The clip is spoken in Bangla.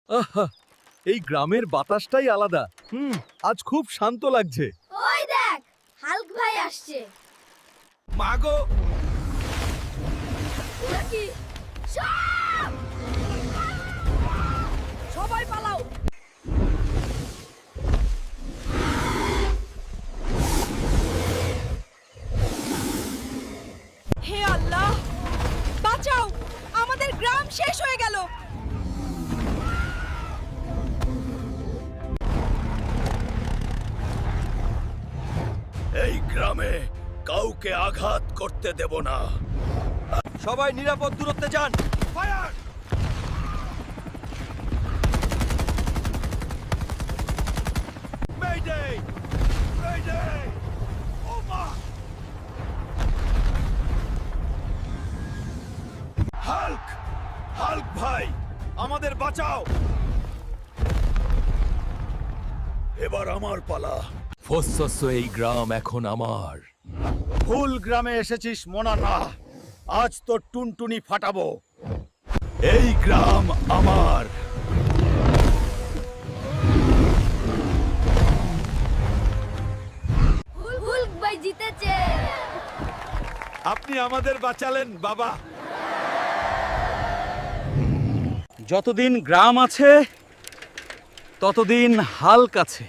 আহা! এই গ্রামের বাতাসটাই আলাদা। আজ খুব শান্ত লাগছে। ওই দেখ হাল্ক ভাই আসছে। মাগো! ওরা কি সব! সবাই পালাও। হে আল্লাহ, বাঁচাও, আমাদের গ্রাম শেষ হয়ে গেল। এই গ্রামে কাউকে আঘাত করতে দেব না। সবাই নিরাপদ দূরত্বে যান। ফায়ার! মেইডে! মেইডে! ওমা! হাল্ক! হাল্ক ভাই, আমাদের বাঁচাও! এবার আমার পালা। ফসফস এই গ্রাম এখন আমার। ভুল গ্রামে এসেছিস মোনানা। আজ তোর টুনটুনি ফাটাবো। এই গ্রাম আমার। হুল্ক ভাই জিতেছে। আপনি আমাদের বাঁচালেন বাবা। যতদিন গ্রাম আছে ততদিন হাল্ক আছে।